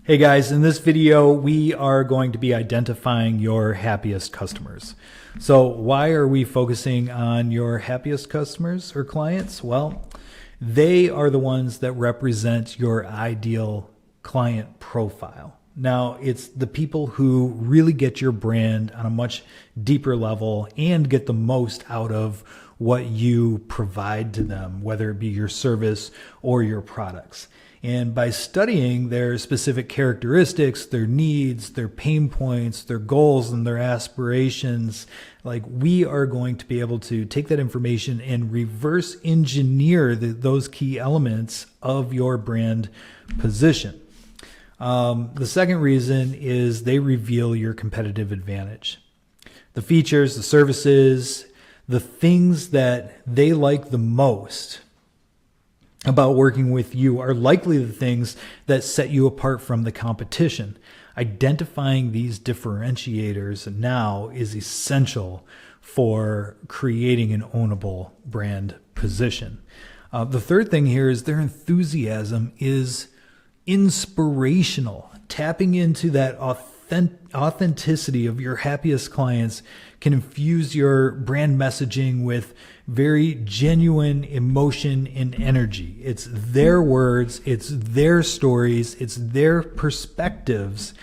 Hey guys, in this video, we are going to be identifying your happiest customers. So why are we focusing on your happiest customers or clients? Well, they are the ones that represent your ideal client profile. Now, it's the people who really get your brand on a much deeper level and get the most out of what you provide to them, whether it be your service or your products. And by studying their specific characteristics, their needs, their pain points, their goals, and their aspirations, we are going to be able to take that information and reverse engineer those key elements of your brand position. The second reason is they reveal your competitive advantage. The features, the services, the things that they like the most about working with you are likely the things that set you apart from the competition. Identifying these differentiators now is essential for creating an ownable brand position. The third thing here is their enthusiasm is inspirational. Tapping into that authenticity of your happiest clients can infuse your brand messaging with very genuine emotion and energy. It's their words, it's their stories, it's their perspectives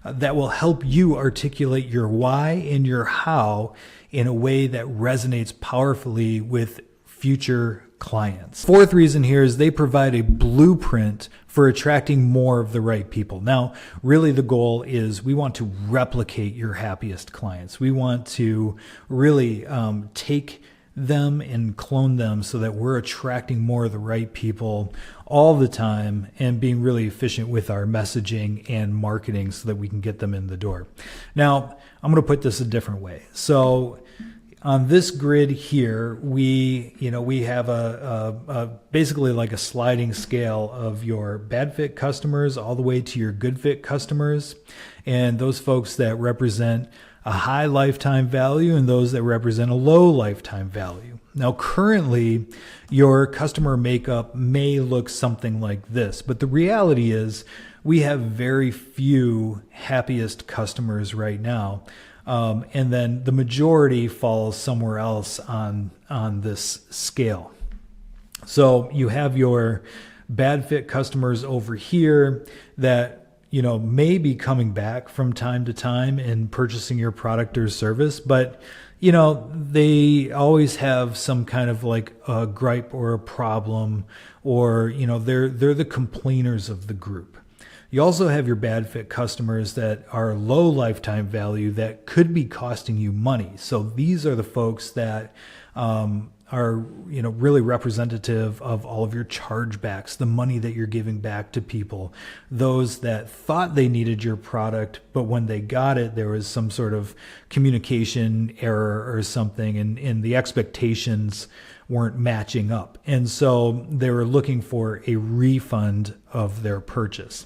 that will help you articulate your why and your how in a way that resonates powerfully with future clients. Fourth reason here is they provide a blueprint for attracting more of the right people. Now, really the goal is we want to replicate your happiest clients. We want to really take them and clone them so that we're attracting more of the right people all the time and being really efficient with our messaging and marketing so that we can get them in the door. Now, I'm going to put this a different way. So on this grid here, we have a basically like a sliding scale of your bad fit customers all the way to your good fit customers, and those folks that represent a high lifetime value and those that represent a low lifetime value. Now, currently, your customer makeup may look something like this, but the reality is we have very few happiest customers right now. And then the majority falls somewhere else on this scale. So you have your bad fit customers over here that may be coming back from time to time and purchasing your product or service, but they always have some kind of like a gripe or a problem, or they're the complainers of the group. You also have your bad fit customers that are low lifetime value that could be costing you money. So these are the folks that are really representative of all of your chargebacks, the money that you're giving back to people, those that thought they needed your product, but when they got it, there was some sort of communication error or something, and the expectations weren't matching up. And so they were looking for a refund of their purchase.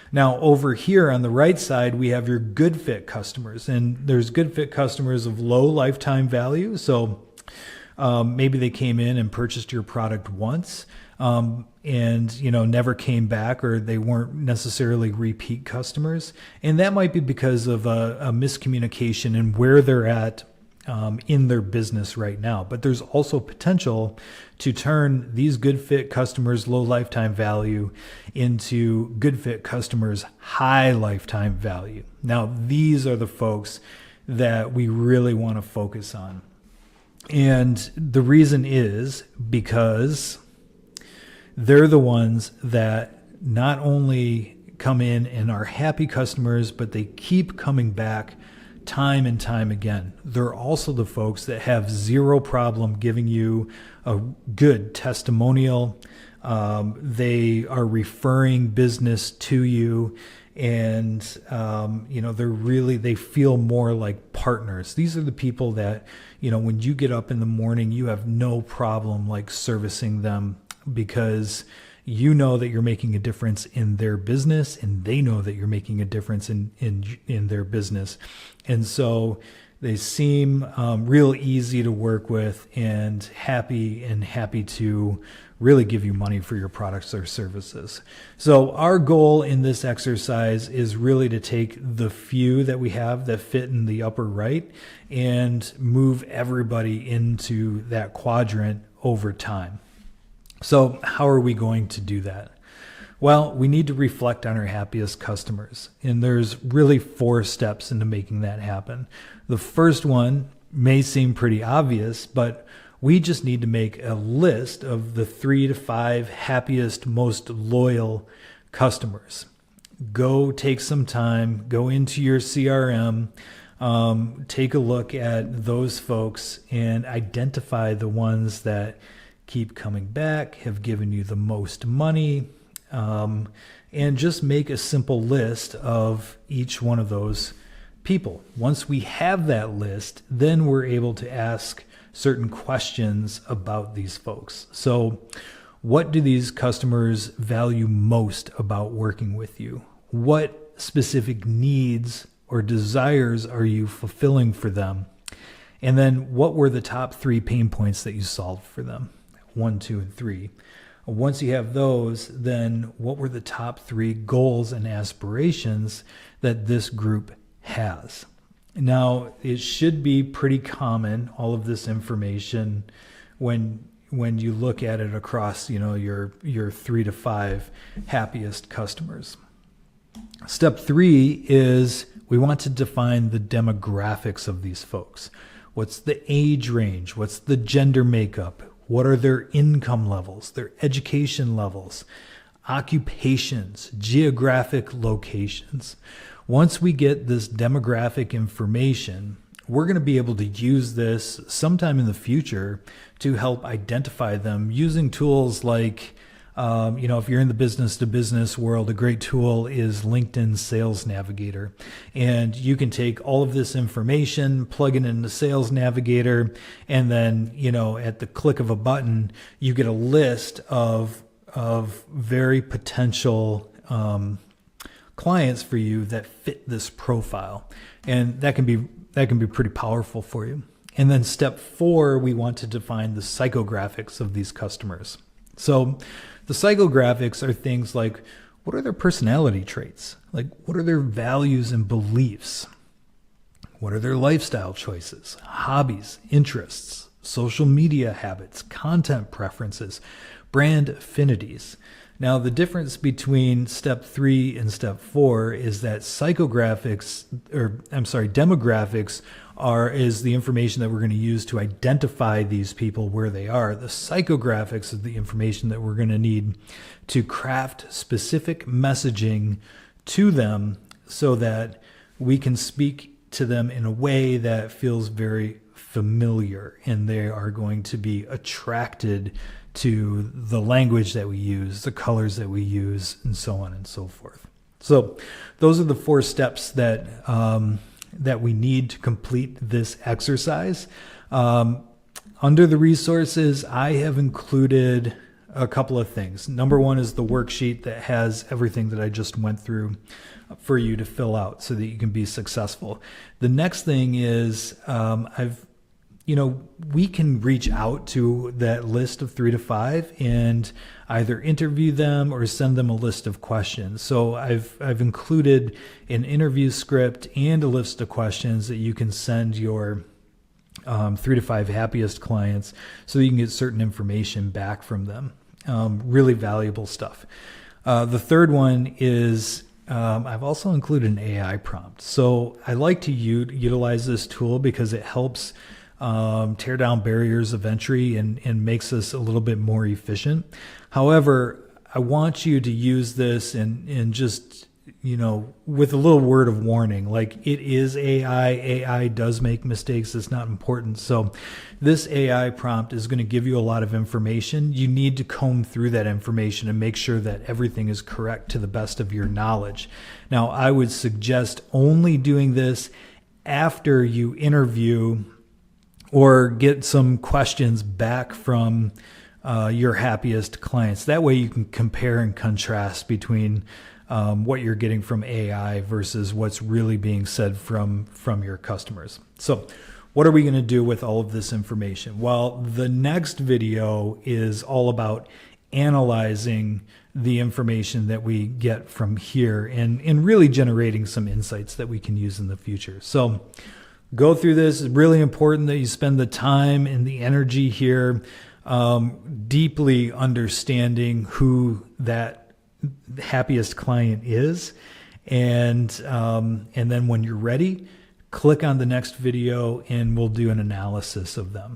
Now, over here on the right side, we have your good fit customers, and there's good fit customers of low lifetime value. So maybe they came in and purchased your product once and never came back, or they weren't necessarily repeat customers. And that might be because of a miscommunication in where they're at in their business right now. But there's also potential to turn these good fit customers, low lifetime value, into good fit customers, high lifetime value. Now, these are the folks that we really want to focus on. And the reason is because they're the ones that not only come in and are happy customers, but they keep coming back time and time again. They're also the folks that have zero problem giving you a good testimonial. They are referring business to you, and they feel more like partners. These are the people that when you get up in the morning, you have no problem like servicing them, because you know that you're making a difference in their business, and they know that you're making a difference in their business. And so they seem real easy to work with and happy to really give you money for your products or services. So our goal in this exercise is really to take the few that we have that fit in the upper right and move everybody into that quadrant over time. So how are we going to do that? Well, we need to reflect on our happiest customers. And there's really 4 steps into making that happen. The first one may seem pretty obvious, but we just need to make a list of the 3 to 5 happiest, most loyal customers. Go take some time, go into your CRM, take a look at those folks and identify the ones that keep coming back, have given you the most money, and just make a simple list of each one of those people. Once we have that list, then we're able to ask certain questions about these folks. So what do these customers value most about working with you? What specific needs or desires are you fulfilling for them? And then what were the top 3 pain points that you solved for them? 1, 2, and 3. Once you have those, then what were the top 3 goals and aspirations that this group has? Now, it should be pretty common, all of this information, when you look at it across, your 3 to 5 happiest customers. Step 3 is we want to define the demographics of these folks. What's the age range? What's the gender makeup? What are their income levels, their education levels, occupations, geographic locations? Once we get this demographic information, we're going to be able to use this sometime in the future to help identify them using tools like, if you're in the business-to-business world, a great tool is LinkedIn Sales Navigator. And you can take all of this information, plug it into Sales Navigator, and then, at the click of a button, you get a list of very potential clients for you that fit this profile. And that can be pretty powerful for you. And then step 4, we want to define the psychographics of these customers. So the psychographics are things like, what are their personality traits? Like, what are their values and beliefs? What are their lifestyle choices, hobbies, interests, social media habits, content preferences, brand affinities? Now, the difference between step 3 and step 4 is that demographics is the information that we're going to use to identify these people where they are. The psychographics is the information that we're going to need to craft specific messaging to them so that we can speak to them in a way that feels very familiar, and they are going to be attracted to the language that we use, the colors that we use, and so on and so forth. So those are the 4 steps that we need to complete this exercise. Under the resources, I have included a couple of things. Number 1 is the worksheet that has everything that I just went through for you to fill out so that you can be successful. The next thing is we can reach out to that list of 3 to 5 and either interview them or send them a list of questions. So I've included an interview script and a list of questions that you can send your 3 to 5 happiest clients so you can get certain information back from them. Really valuable stuff. The third one is I've also included an AI prompt. So I like to utilize this tool because it helps tear down barriers of entry and makes us a little bit more efficient. However, I want you to use this and just, with a little word of warning, like it is AI. AI does make mistakes. It's not important. So this AI prompt is going to give you a lot of information. You need to comb through that information and make sure that everything is correct to the best of your knowledge. Now, I would suggest only doing this after you interview or get some questions back from your happiest clients. That way you can compare and contrast between what you're getting from AI versus what's really being said from your customers. So what are we going to do with all of this information? Well, the next video is all about analyzing the information that we get from here and really generating some insights that we can use in the future. So go through this. It's really important that you spend the time and the energy here deeply understanding who that happiest client is. And then when you're ready, click on the next video and we'll do an analysis of them.